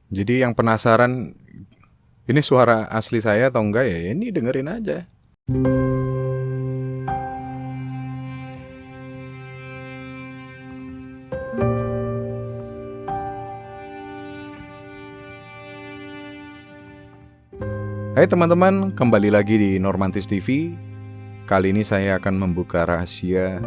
Jadi yang penasaran ini suara asli saya atau enggak ya? Ini dengerin aja. Hai teman-teman, kembali lagi di Normantis TV. Kali ini saya akan membuka rahasia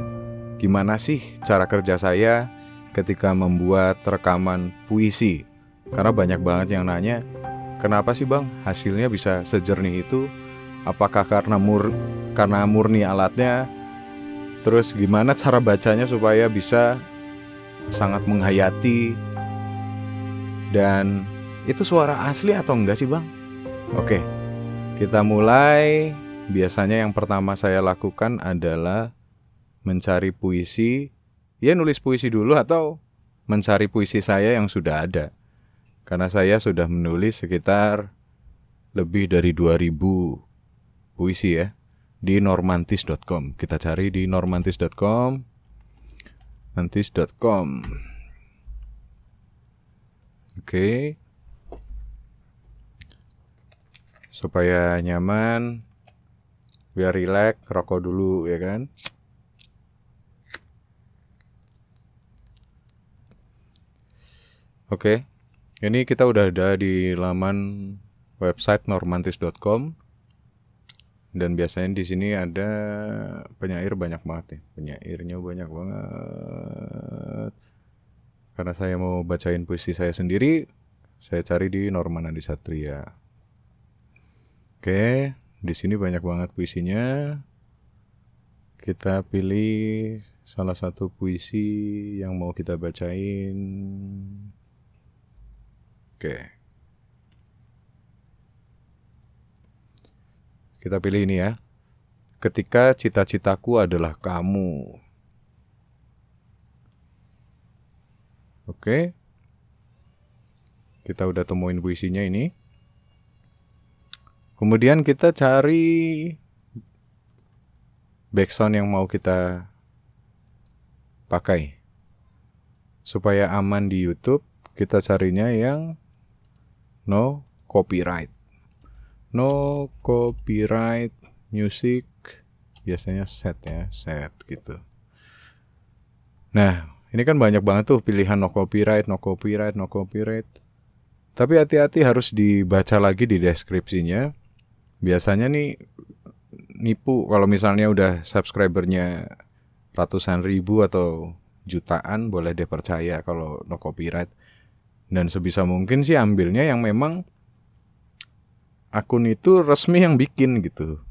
gimana sih cara kerja saya ketika membuat rekaman puisi. Karena banyak banget yang nanya, kenapa sih bang hasilnya bisa sejernih itu? Apakah karena murni alatnya? Terus gimana cara bacanya supaya bisa sangat menghayati? Dan itu suara asli atau enggak sih bang? Oke, kita mulai. Biasanya yang pertama saya lakukan adalah mencari puisi. Ya nulis puisi dulu atau mencari puisi saya yang sudah ada. Karena saya sudah menulis sekitar lebih dari 2000 puisi ya di normantis.com. Kita cari di normantis.com. Normantis.com. Oke. Supaya nyaman, biar rileks, rokok dulu ya kan. Oke. Ini kita udah ada di laman website normantis.com. Dan biasanya di sini ada penyair banyak banget nih. Penyairnya banyak banget. Karena saya mau bacain puisi saya sendiri, saya cari di Norman Andi Satria. Oke, di sini banyak banget puisinya. Kita pilih salah satu puisi yang mau kita bacain. Oke. Kita pilih ini ya. Ketika cita-citaku adalah kamu. Oke. Kita udah temuin puisinya ini. Kemudian kita cari background yang mau kita pakai. Supaya aman di YouTube, kita carinya yang no copyright. No copyright music, biasanya set ya, set gitu. Nah, ini kan banyak banget tuh pilihan no copyright, no copyright, no copyright. Tapi hati-hati harus dibaca lagi di deskripsinya. Biasanya nih nipu kalau misalnya udah subscribernya ratusan ribu atau jutaan, boleh deh percaya kalau no copyright. Dan sebisa mungkin sih ambilnya yang memang akun itu resmi yang bikin gitu.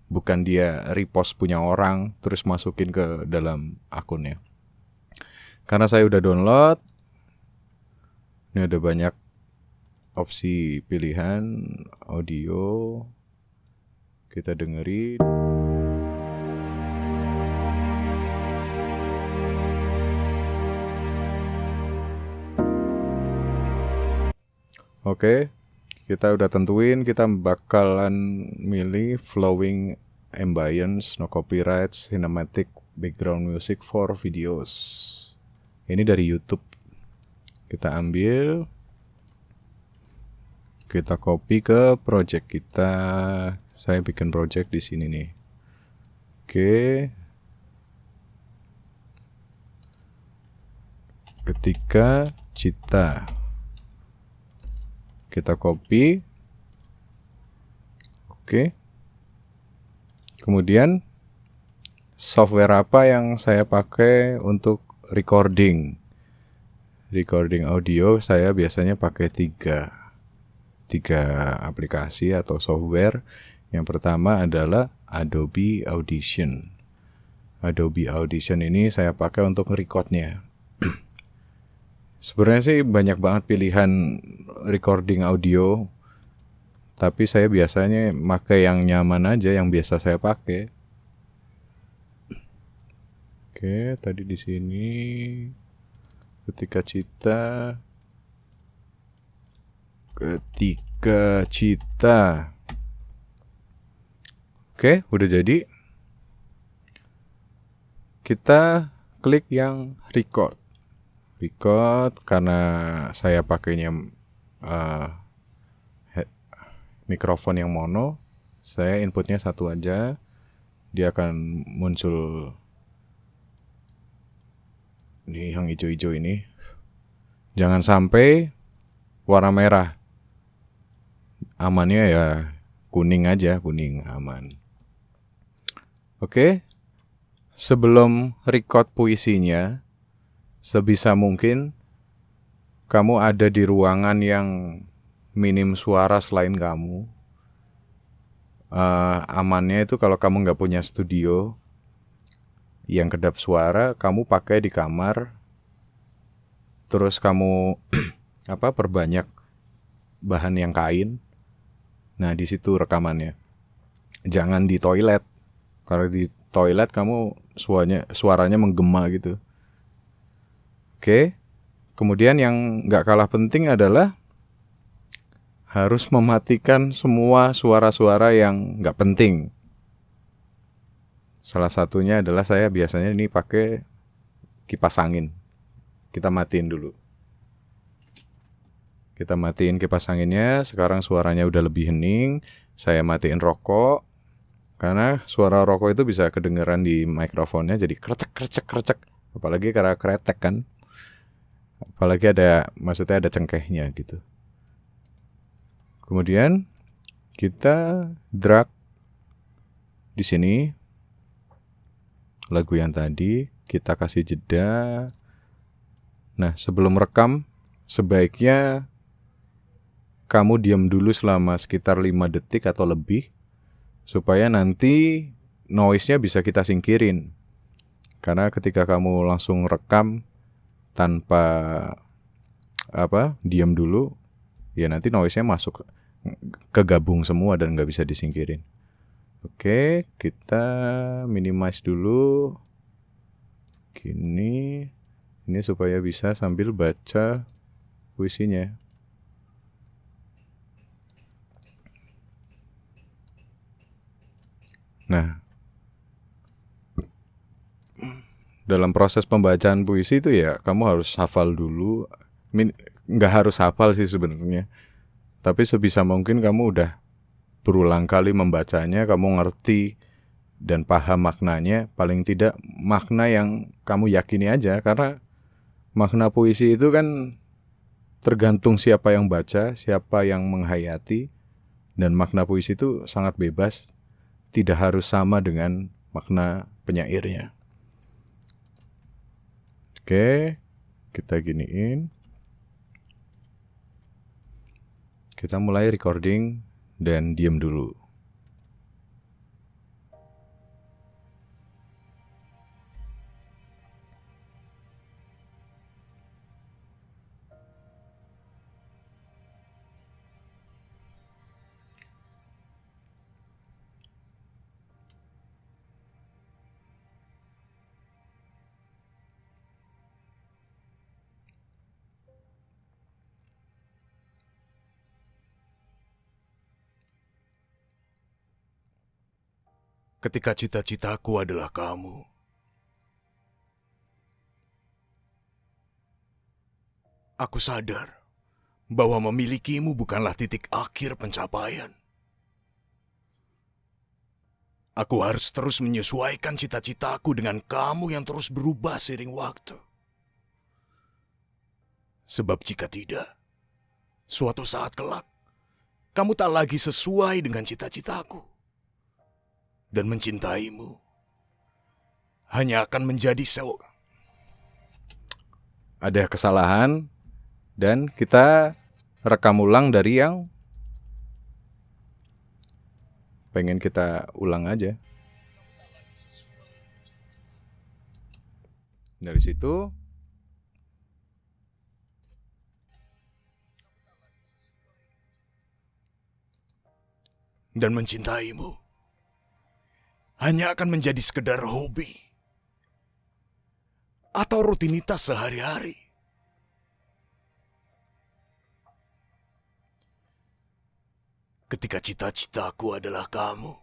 Bukan dia repost punya orang terus masukin ke dalam akunnya. Karena saya udah download, ini ada banyak opsi pilihan audio. Kita dengerin. Oke, kita udah tentuin kita bakalan milih flowing ambience, no copyright, cinematic background music for videos. Ini dari YouTube. Kita ambil, kita copy ke project kita. Saya bikin project di sini nih. Oke. Ketika cita. Kita copy. Oke. Kemudian software apa yang saya pakai untuk recording audio? Saya biasanya pakai tiga aplikasi atau software. Yang pertama adalah Adobe Audition. Adobe Audition ini saya pakai untuk recordnya. Sebenarnya sih banyak banget pilihan recording audio, tapi saya biasanya pakai yang nyaman aja, yang biasa saya pakai. Oke, tadi di sini ketika cita. Oke, udah jadi. Kita klik yang record karena saya pakainya uh, mikrofon yang mono, saya inputnya satu aja, dia akan muncul di yang hijau-hijau ini. Jangan sampai warna merah. Amannya ya kuning aja, kuning aman. Oke. Sebelum record puisinya, sebisa mungkin kamu ada di ruangan yang minim suara selain kamu. Amannya itu kalau kamu nggak punya studio yang kedap suara, kamu pakai di kamar. Terus kamu perbanyak bahan yang kain. Nah, di situ rekamannya. Jangan di toilet. Kalau di toilet kamu suaranya menggema gitu. Oke. Kemudian yang nggak kalah penting adalah harus mematikan semua suara-suara yang nggak penting. Salah satunya adalah saya biasanya ini pakai kipas angin. Kita matiin dulu. Kita matiin kipas anginnya. Sekarang suaranya udah lebih hening. Saya matiin rokok. Karena suara rokok itu bisa kedengeran di mikrofonnya jadi krecek. Apalagi karena kretek kan. Apalagi maksudnya ada cengkehnya gitu. Kemudian kita drag di sini lagu yang tadi, kita kasih jeda. Nah, sebelum rekam sebaiknya kamu diam dulu selama sekitar 5 detik atau lebih supaya nanti noise-nya bisa kita singkirin. Karena ketika kamu langsung rekam tanpa diam dulu, ya nanti noise-nya masuk kegabung semua dan nggak bisa disingkirin. Oke, kita minimize dulu. Gini, ini supaya bisa sambil baca puisinya. Nah, dalam proses pembacaan puisi itu ya kamu harus hafal dulu. Nggak harus hafal sih sebenarnya. Tapi sebisa mungkin kamu udah berulang kali membacanya, kamu ngerti dan paham maknanya. Paling tidak makna yang kamu yakini aja. Karena makna puisi itu kan tergantung siapa yang baca, siapa yang menghayati. Dan makna puisi itu sangat bebas. Tidak harus sama dengan makna penyairnya. Oke, kita giniin. Kita mulai recording dan diam dulu. Ketika cita-citaku adalah kamu, aku sadar bahwa memilikimu bukanlah titik akhir pencapaian. Aku harus terus menyesuaikan cita-citaku dengan kamu yang terus berubah seiring waktu. Sebab jika tidak, suatu saat kelak, kamu tak lagi sesuai dengan cita-citaku. Dan mencintaimu hanya akan menjadi ada kesalahan dan kita rekam ulang dari yang pengen kita ulang aja. Dari situ dan mencintaimu hanya akan menjadi sekedar hobi atau rutinitas sehari-hari. Ketika cita-citaku adalah kamu,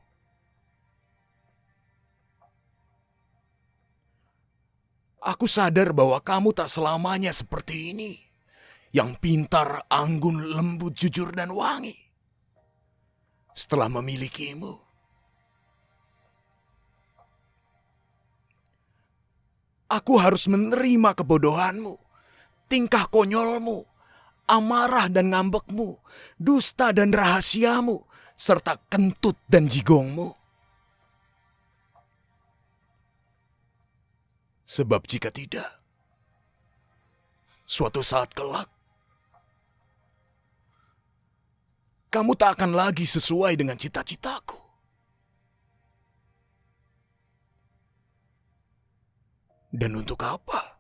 aku sadar bahwa kamu tak selamanya seperti ini, yang pintar, anggun, lembut, jujur, dan wangi. Setelah memilikimu, aku harus menerima kebodohanmu, tingkah konyolmu, amarah dan ngambekmu, dusta dan rahasiamu, serta kentut dan jigongmu. Sebab jika tidak, suatu saat kelak, kamu tak akan lagi sesuai dengan cita-citaku. Dan untuk apa?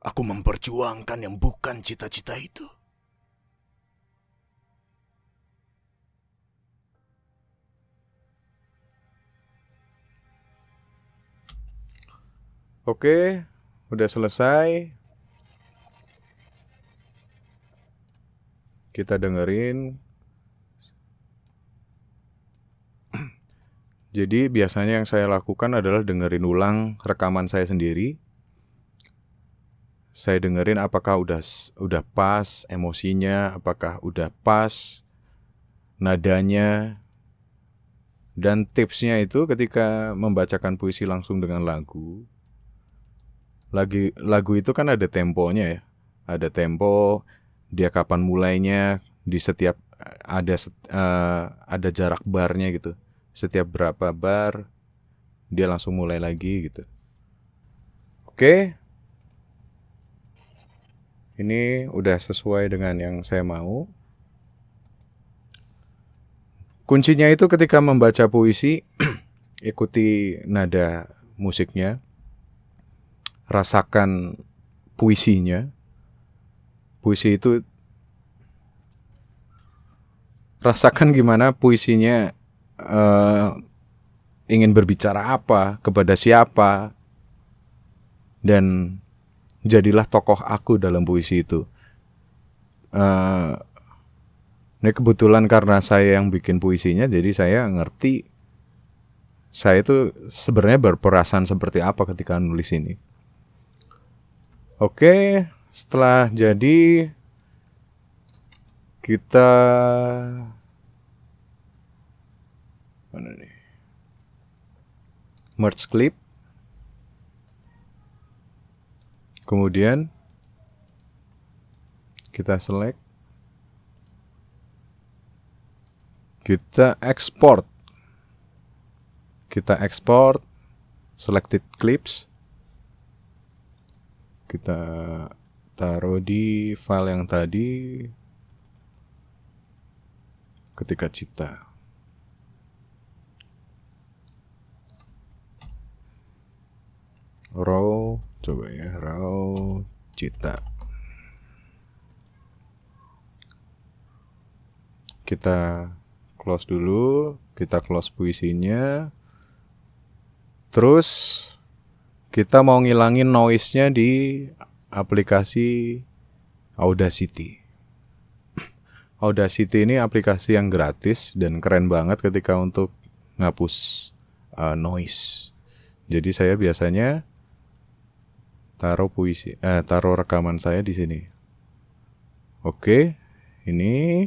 Aku memperjuangkan yang bukan cita-cita itu. Oke, udah selesai. Kita dengerin. Jadi biasanya yang saya lakukan adalah dengerin ulang rekaman saya sendiri. Saya dengerin apakah udah pas emosinya, apakah udah pas nadanya. Dan tipsnya itu ketika membacakan puisi langsung dengan lagu. Lagu itu kan ada temponya ya. Ada tempo, dia kapan mulainya, di setiap ada jarak barnya gitu. Setiap berapa bar dia langsung mulai lagi gitu. Oke. Ini udah sesuai dengan yang saya mau. Kuncinya itu ketika membaca puisi, ikuti nada musiknya, rasakan puisinya. Puisi itu, rasakan gimana puisinya ingin berbicara apa, kepada siapa, dan jadilah tokoh aku dalam puisi itu. Ini kebetulan karena saya yang bikin puisinya, jadi saya ngerti saya itu sebenarnya berperasaan seperti apa ketika nulis ini. Oke, setelah jadi kita mana nih? Merge clip. Kemudian kita select. Kita export. Kita export selected clips. Kita taruh di file yang tadi ketika cita. Raw, coba ya, raw cita. Kita close dulu, kita close puisinya. Terus kita mau ngilangin noise-nya di aplikasi Audacity. Audacity ini aplikasi yang gratis dan keren banget ketika untuk ngapus noise. Jadi saya biasanya taruh rekaman saya di sini. Oke, ini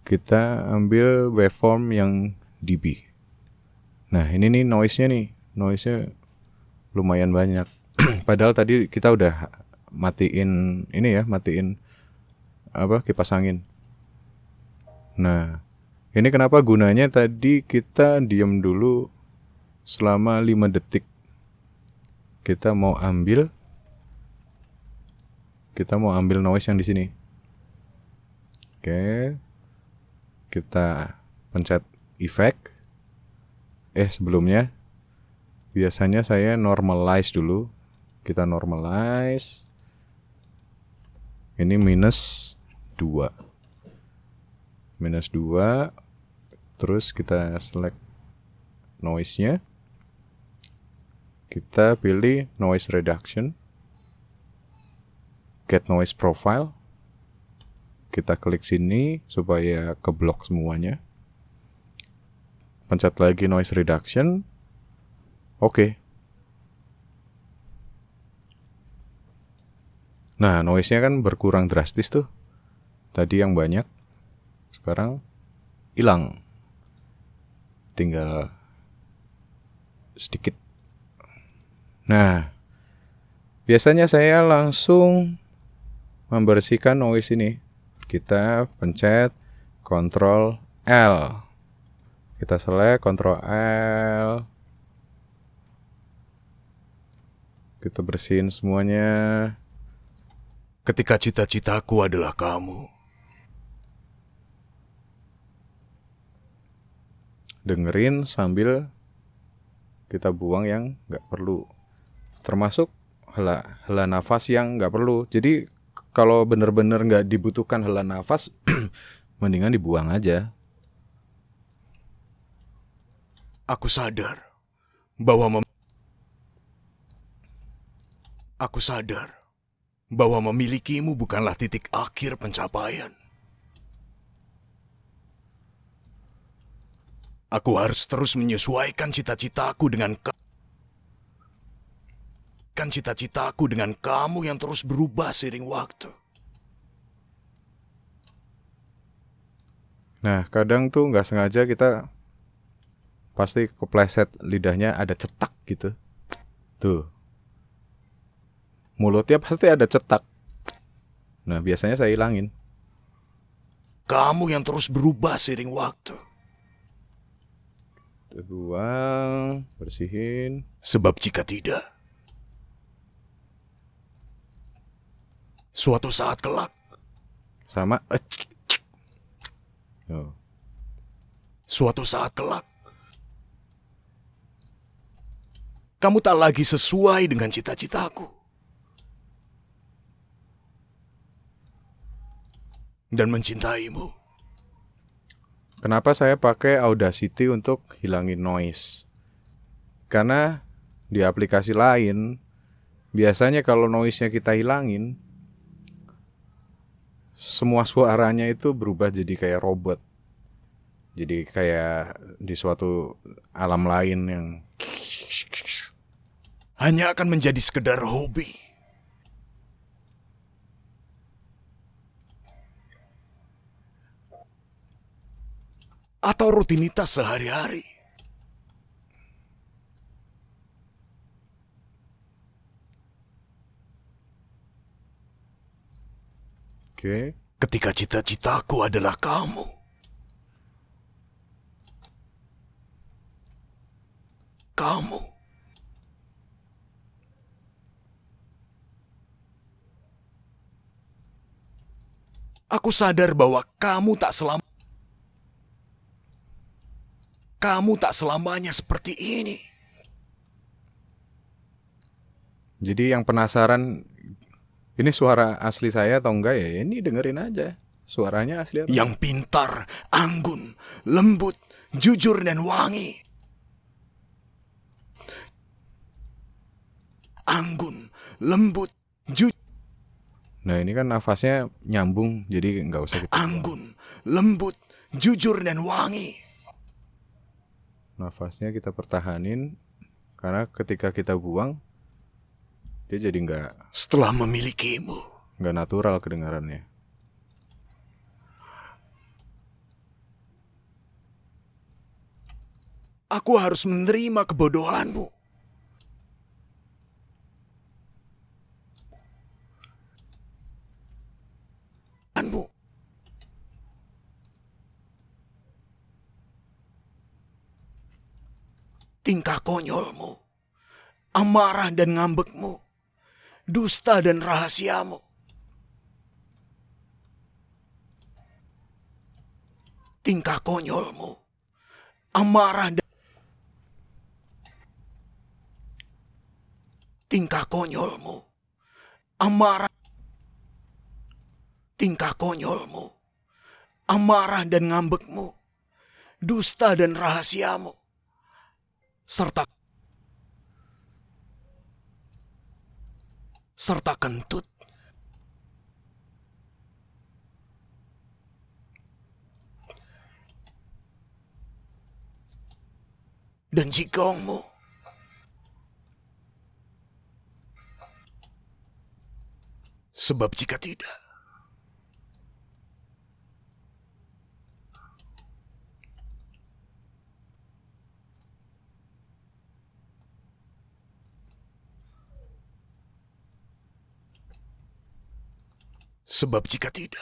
kita ambil waveform yang dB. Nah, ini nih noise-nya nih. Noise-nya lumayan banyak. Padahal tadi kita udah matiin kipas angin. Nah, ini kenapa gunanya tadi kita diam dulu selama 5 detik. Kita mau ambil noise yang di sini. Oke. Kita pencet effect. Sebelumnya biasanya saya normalize dulu. Kita normalize. Ini minus 2. Terus kita select noise-nya. Kita pilih noise reduction. Get noise profile. Kita klik sini supaya keblok semuanya. Pencet lagi noise reduction. Oke. Nah, noise-nya kan berkurang drastis tuh. Tadi yang banyak, sekarang hilang. Tinggal sedikit. Nah, biasanya saya langsung membersihkan noise ini. Kita pencet Ctrl L. Kita select Ctrl L. Kita bersihin semuanya. Ketika cita-citaku adalah kamu. Dengerin sambil kita buang yang nggak perlu. Termasuk hela nafas yang nggak perlu. Jadi kalau bener-bener nggak dibutuhkan hela nafas, mendingan dibuang aja. Aku sadar bahwa memilikimu bukanlah titik akhir pencapaian. Aku harus terus menyesuaikan cita-citaku dengan kamu yang terus berubah seiring waktu. Nah, kadang tuh nggak sengaja kita pasti kepleset lidahnya ada cetak gitu. Tuh. Mulutnya pasti ada cetak. Nah, biasanya saya hilangin. Kamu yang terus berubah seiring waktu. Buang, bersihin. Sebab jika tidak, suatu saat kelak, Sama suatu saat kelak, kamu tak lagi sesuai dengan cita-citaku. Dan mencintaimu. Kenapa saya pakai Audacity untuk hilangin noise? Karena di aplikasi lain, biasanya kalau noise-nya kita hilangin, semua suaranya itu berubah jadi kayak robot. Jadi kayak di suatu alam lain yang hanya akan menjadi sekedar hobi. Atau rutinitas sehari-hari. Oke. Ketika cita-citaku adalah kamu. Kamu. Aku sadar bahwa kamu tak selamanya seperti ini. Jadi yang penasaran ini suara asli saya atau enggak ya? Ini dengerin aja. Suaranya asli atau Yang pintar, anggun, lembut, jujur dan wangi. Anggun, lembut, jujur. Nah ini kan nafasnya nyambung, jadi nggak usah kita buang. Anggun, lembut, jujur dan wangi. Nafasnya kita pertahanin, karena ketika kita buang, dia jadi Setelah memilikimu. nggak natural kedengarannya. Aku harus menerima kebodohanmu. Tingkah konyolmu, amarah dan ngambekmu, dusta dan rahasiamu. Tingkah konyolmu, amarah dan tingkah konyolmu, amarah, tingkah konyolmu, amarah dan ngambekmu, dusta dan rahasiamu, serta kentut dan jigongmu. Sebab jika tidak, sebab jika tidak,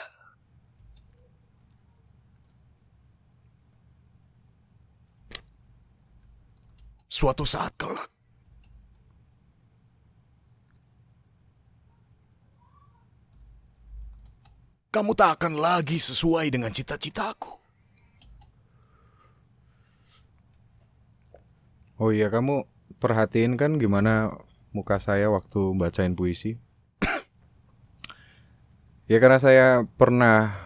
suatu saat kelak, kamu tak akan lagi sesuai dengan cita-citaku. Oh iya, kamu perhatiin kan gimana muka saya waktu bacain puisi? Ya karena saya pernah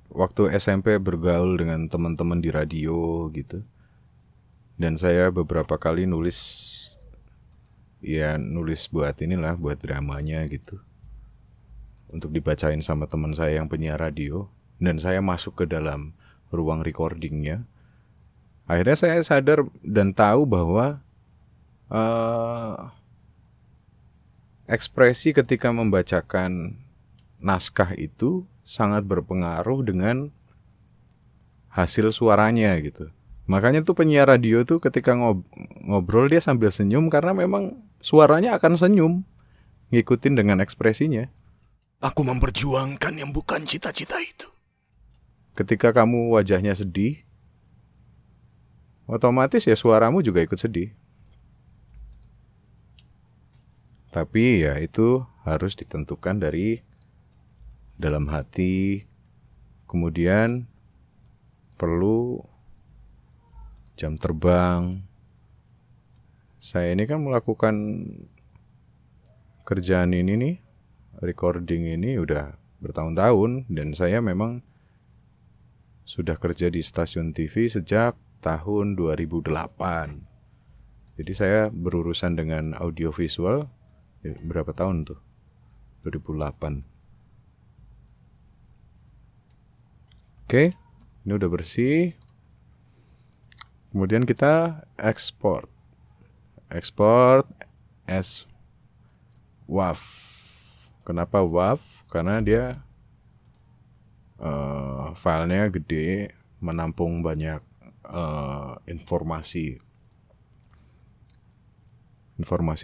waktu SMP bergaul dengan teman-teman di radio gitu. Dan saya beberapa kali nulis buat inilah, buat dramanya gitu. Untuk dibacain sama teman saya yang penyiar radio. Dan saya masuk ke dalam ruang recordingnya. Akhirnya saya sadar dan tahu bahwa ekspresi ketika membacakan naskah itu sangat berpengaruh dengan hasil suaranya gitu. Makanya tuh penyiar radio tuh ketika ngobrol dia sambil senyum karena memang suaranya akan senyum ngikutin dengan ekspresinya. Aku memperjuangkan yang bukan cita-cita itu. Ketika kamu wajahnya sedih, otomatis ya suaramu juga ikut sedih. Tapi ya itu harus ditentukan dari dalam hati. Kemudian perlu jam terbang. Saya ini kan melakukan kerjaan ini nih, recording ini udah bertahun-tahun. Dan saya memang sudah kerja di stasiun TV sejak tahun 2008. Jadi saya berurusan dengan audiovisual berapa tahun tuh? 2008. Oke, ini udah bersih. Kemudian kita export as WAV. Kenapa WAV? Karena dia filenya gede, menampung banyak informasi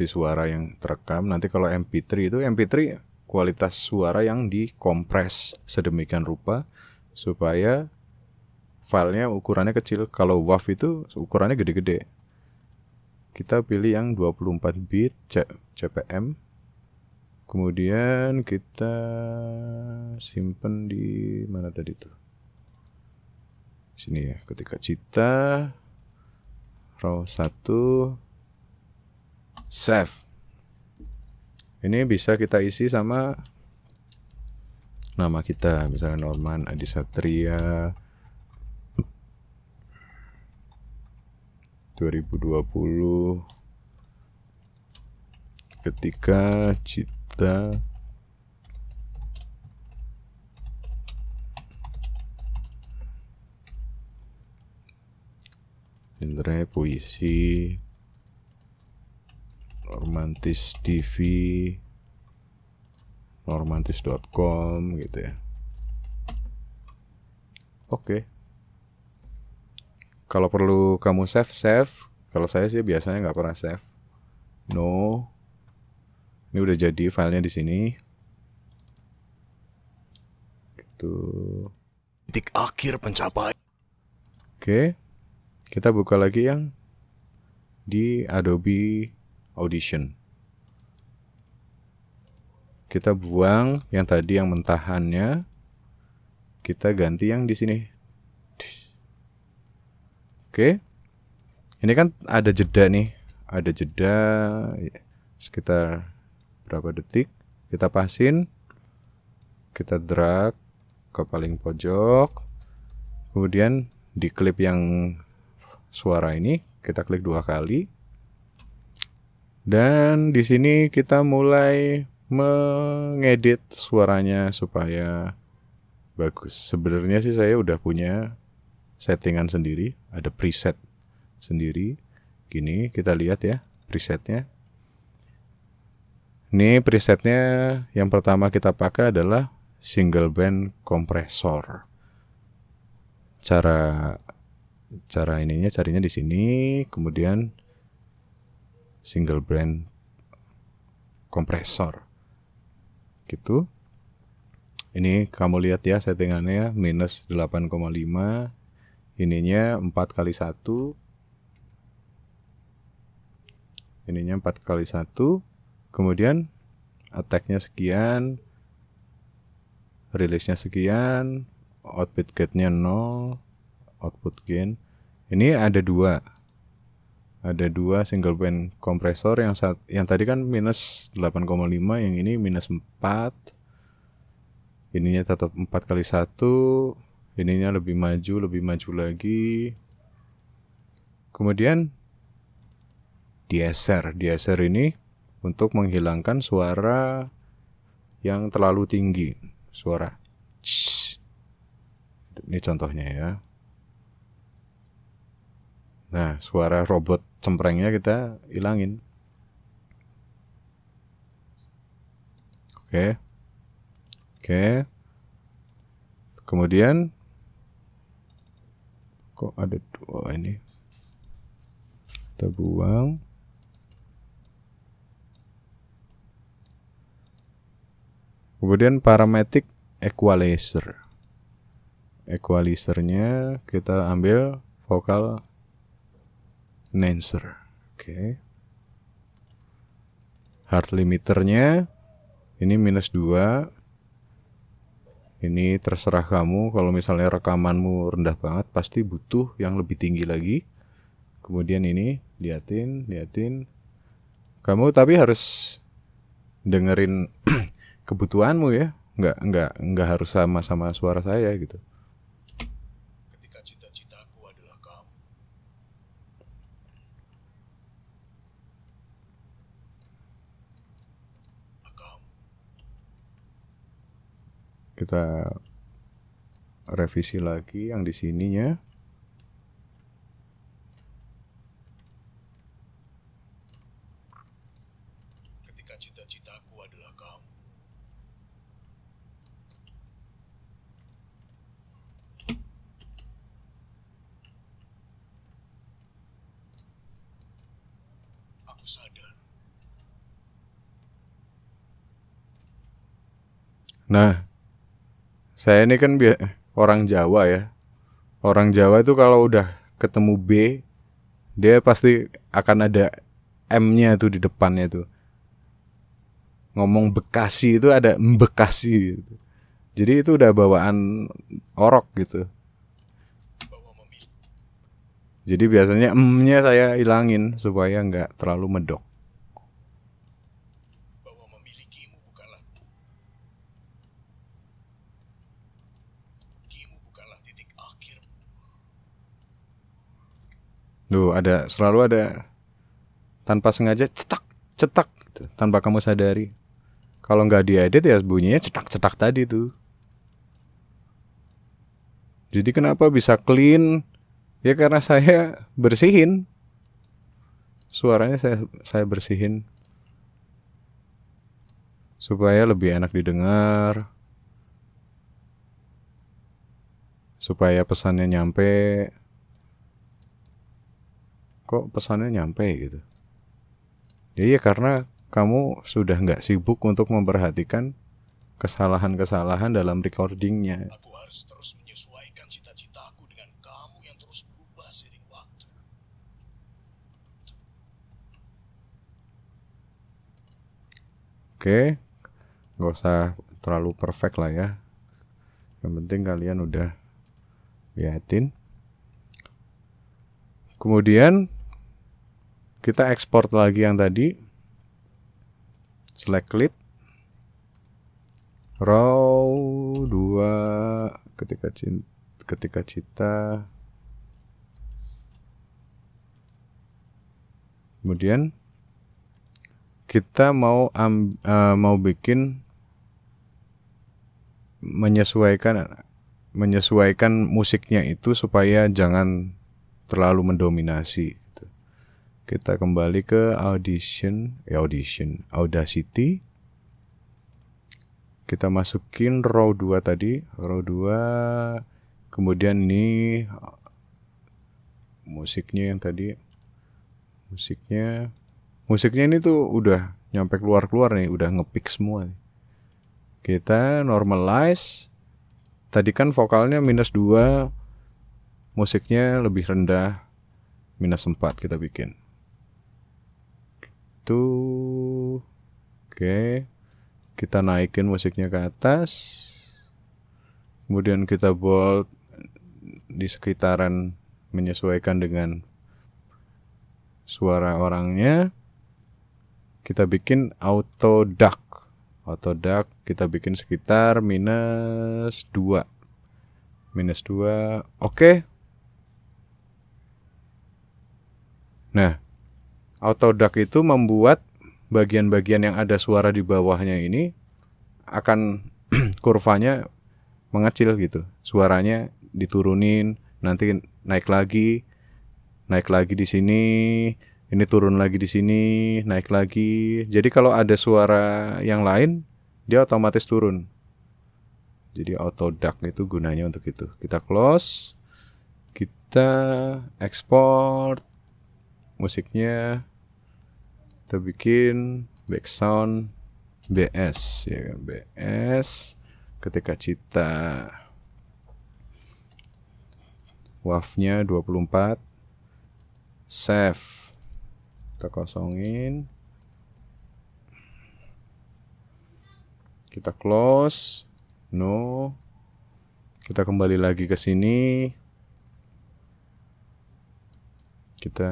suara yang terekam. Nanti kalau MP3 kualitas suara yang dikompres sedemikian rupa supaya filenya ukurannya kecil. Kalau WAV itu ukurannya gede-gede. Kita pilih yang 24 bit CPM. Kemudian kita simpen di mana tadi tuh? Sini ya, ketika Cita RAW 1 save. Ini bisa kita isi sama nama kita, misalnya Norman Adi Satria 2020 ketika Cita genre puisi, Normantis TV, normantis.com gitu ya. Oke. Kalau perlu kamu save. Kalau saya sih biasanya nggak pernah save. No. Ini udah jadi filenya di sini. Gitu. Titik akhir pencapaian. Oke. Kita buka lagi yang di Adobe Audition. Kita buang yang tadi yang mentahannya. Kita ganti yang di sini. Oke. Ini kan ada jeda nih. Ada jeda sekitar berapa detik. Kita pasin. Kita drag ke paling pojok. Kemudian di klip yang suara ini kita klik 2 kali. Dan di sini kita mulai mengedit suaranya supaya bagus. Sebenarnya sih saya udah punya settingan sendiri, ada preset sendiri. Gini kita lihat ya presetnya. Ini presetnya yang pertama kita pakai adalah single band kompresor. Carinya di sini, kemudian single band kompresor. Gitu. Ini kamu lihat ya settingannya minus 8,5. Ininya 4x1. Ininya 4x1. Kemudian attack-nya sekian, release-nya sekian, output gate-nya 0, output gain. Ini ada dua single band kompresor, yang tadi kan minus 8,5, yang ini minus 4. Ininya tetap 4x1, ininya lebih maju lagi. Kemudian deesser ini untuk menghilangkan suara yang terlalu tinggi, suara shh. Ini contohnya ya. Nah, suara robot cemprengnya kita hilangin. Oke. Kemudian kok ada dua ini, kita buang. Kemudian parametric equalizer. Equalizernya kita ambil vokal enhancer. Oke. Hard limiternya ini minus 2. Ini terserah kamu, kalau misalnya rekamanmu rendah banget pasti butuh yang lebih tinggi lagi. Kemudian ini liatin. Kamu tapi harus dengerin kebutuhanmu ya, nggak harus sama suara saya gitu. Ketika cita-citaku adalah kamu. Kita revisi lagi yang di sininya. Ketika cita-citaku adalah kamu. Aku sadar. Nah, saya ini kan orang Jawa ya. Orang Jawa itu kalau udah ketemu B, dia pasti akan ada M-nya tuh di depannya tuh. Ngomong Bekasi itu ada Bekasi gitu. Jadi itu udah bawaan orok gitu. Jadi biasanya M-nya saya hilangin supaya nggak terlalu medok. Bahwa memilikimu bukanlah titik akhir. Tuh selalu ada tanpa sengaja cetak gitu, tanpa kamu sadari. Kalau nggak diedit ya bunyinya cetak tadi tuh. Jadi kenapa bisa clean? Ya karena saya bersihin. Suaranya saya bersihin supaya lebih enak didengar. Supaya pesannya nyampe. Kok pesannya nyampe gitu? Ya karena kamu sudah nggak sibuk untuk memperhatikan kesalahan-kesalahan dalam recordingnya. Aku harus terus menyesuaikan cita-citaku dengan kamu yang terus berubah seiring waktu. Oke, nggak usah terlalu perfect lah ya. Yang penting kalian udah liatin. Kemudian kita ekspor lagi yang tadi. Select clip. Raw 2 ketika cita. Kemudian kita mau bikin menyesuaikan musiknya itu supaya jangan terlalu mendominasi gitu. Kita kembali ke Audacity. Kita masukin row 2 tadi, row 2. Kemudian ini musiknya yang tadi. Musiknya ini tuh udah nyampe keluar nih, udah ngepick semua. Kita normalize. Tadi kan vokalnya -2, musiknya lebih rendah, -4 kita bikin. Tuh. Oke. Kita naikin musiknya ke atas. Kemudian kita bold di sekitaran menyesuaikan dengan suara orangnya. Kita bikin auto duck. Kita bikin sekitar -2. Oke. Nah, auto duck itu membuat bagian-bagian yang ada suara di bawahnya ini akan kurvanya mengecil gitu. Suaranya diturunin, nanti naik lagi di sini, ini turun lagi di sini, naik lagi. Jadi kalau ada suara yang lain, dia otomatis turun. Jadi auto duck itu gunanya untuk itu. Kita close, kita export musiknya, kita bikin background BS ya, BS ketika cita WAV-nya 24, save, kita kosongin, kita close, no, kita kembali lagi ke sini, kita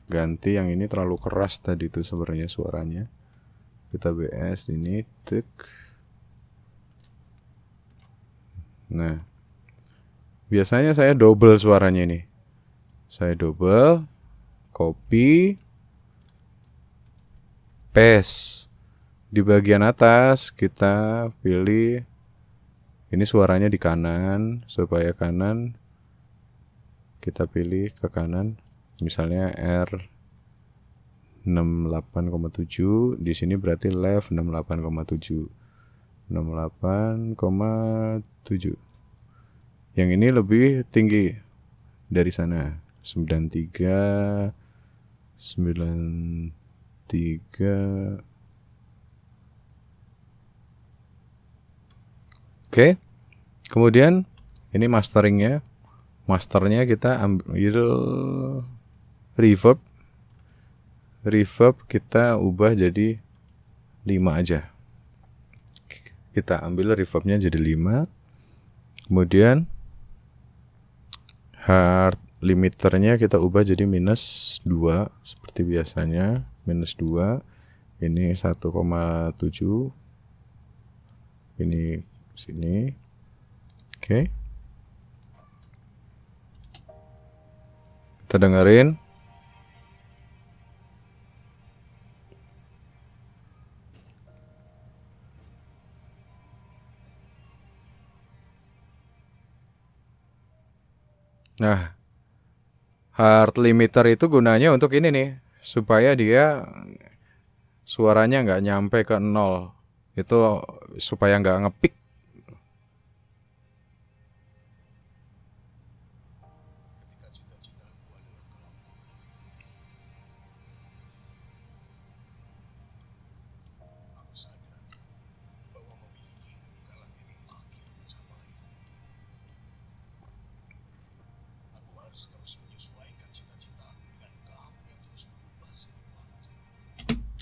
ganti yang ini terlalu keras tadi tuh sebenarnya suaranya. Kita BS ini, tek. Nah, biasanya saya double suaranya ini. Saya double, copy, paste. Di bagian atas kita pilih, ini suaranya di kanan, supaya kanan kita pilih ke kanan. Misalnya R68,7, di sini berarti left 68,7. 68,7. Yang ini lebih tinggi dari sana. 93. Oke. Kemudian ini masteringnya. Masternya kita ambil reverb kita ubah jadi 5 aja. Kita ambil reverbnya jadi 5. Kemudian hard limiternya kita ubah jadi -2 seperti biasanya, -2. Ini 1,7. Ini sini. Oke. Kita dengerin. Nah, hard limiter itu gunanya untuk ini nih, supaya dia suaranya nggak nyampe ke 0. Itu supaya nggak ngepick.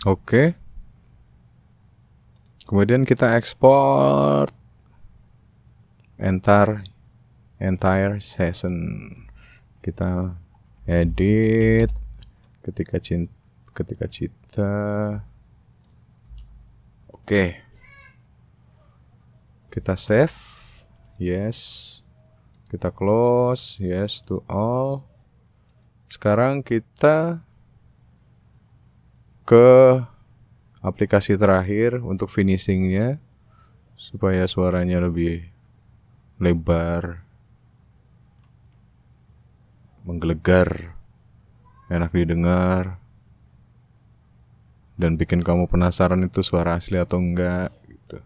Oke. Kemudian kita ekspor entire session. Kita edit ketika cita. Oke. Kita save. Yes. Kita close. Yes to all. Sekarang kita ke aplikasi terakhir untuk finishingnya, supaya suaranya lebih lebar, menggelegar. enak didengar, dan bikin kamu penasaran itu suara asli atau enggak gitu.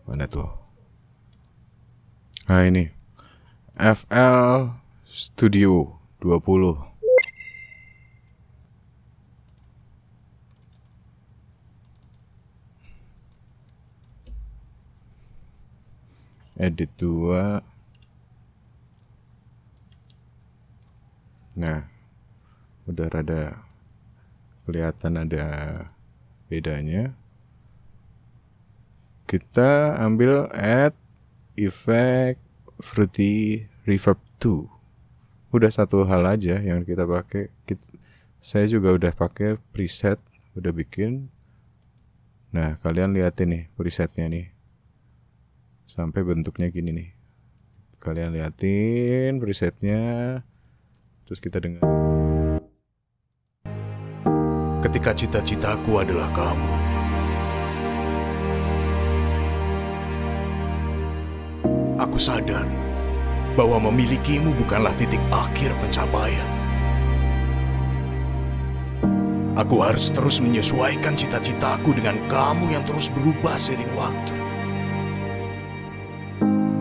Mana tuh? Nah ini FL Studio 20. Edit 2. Nah, udah rada kelihatan ada bedanya. Kita ambil add effect fruity reverb 2. Udah satu hal aja yang kita pakai. Saya juga udah pakai preset, udah bikin. Nah, kalian liatin nih presetnya nih. Sampai bentuknya gini nih. Kalian liatin presetnya. Terus kita dengar. Ketika cita-citaku adalah kamu, aku sadar bahwa memilikimu bukanlah titik akhir pencapaian. Aku harus terus menyesuaikan cita-citaku dengan kamu yang terus berubah seiring waktu.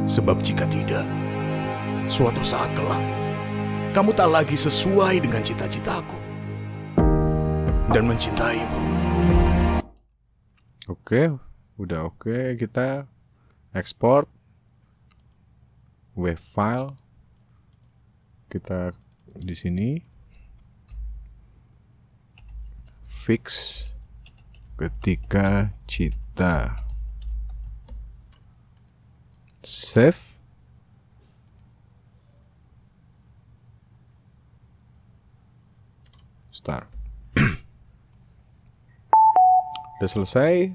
Sebab jika tidak, suatu saat kelak, kamu tak lagi sesuai dengan cita-citaku dan mencintaimu. Oke, udah oke. Kita export wave file. Kita di sini fix ketika cita. Save. Start. Udah selesai.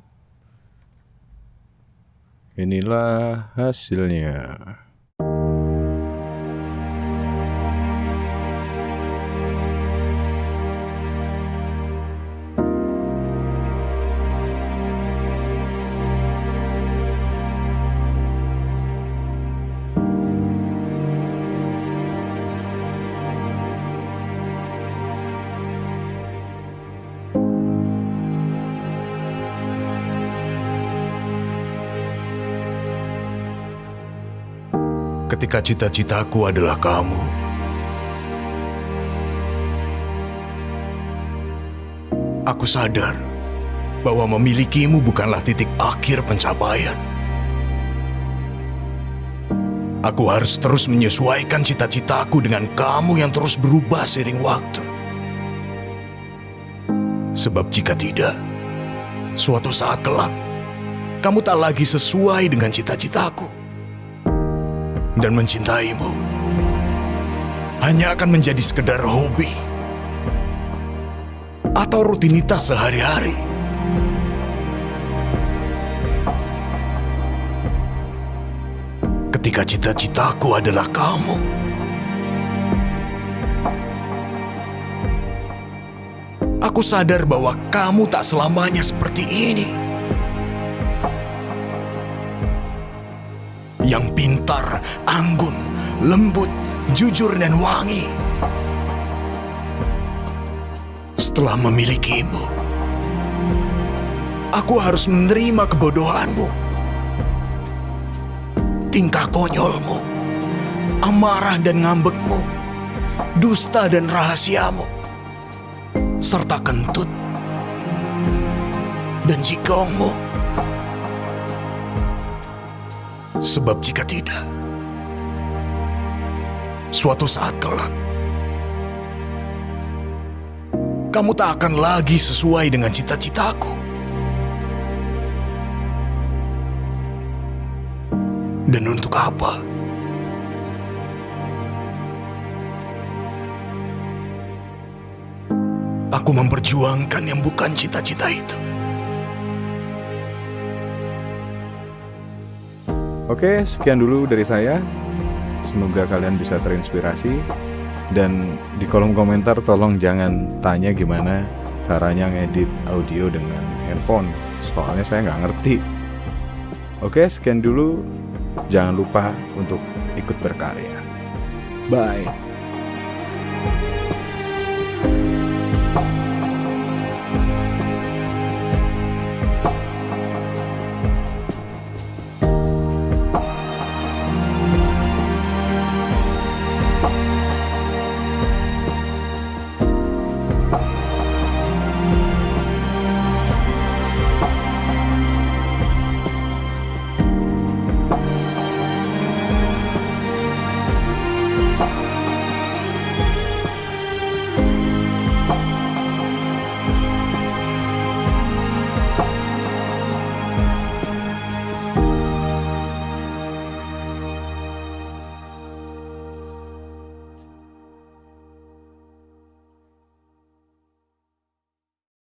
Inilah hasilnya. Ketika cita-citaku adalah kamu, aku sadar bahwa memilikimu bukanlah titik akhir pencapaian. Aku harus terus menyesuaikan cita-citaku dengan kamu yang terus berubah seiring waktu. Sebab jika tidak, suatu saat kelak, kamu tak lagi sesuai dengan cita-citaku. Dan mencintaimu hanya akan menjadi sekedar hobi atau rutinitas sehari-hari. Ketika cita-citaku adalah kamu, aku sadar bahwa kamu tak selamanya seperti ini. Yang pintar, anggun, lembut, jujur, dan wangi. Setelah memilikimu, aku harus menerima kebodohanmu, tingkah konyolmu, amarah dan ngambekmu, dusta dan rahasiamu, serta kentut dan jigongmu. Sebab jika tidak, suatu saat kelak, kamu tak akan lagi sesuai dengan cita-citaku. Dan untuk apa? Aku memperjuangkan yang bukan cita-cita itu. Oke, sekian dulu dari saya. Semoga kalian bisa terinspirasi. Dan di kolom komentar tolong jangan tanya gimana caranya ngedit audio dengan handphone. Soalnya saya nggak ngerti. Oke, sekian dulu. Jangan lupa untuk ikut berkarya. Bye.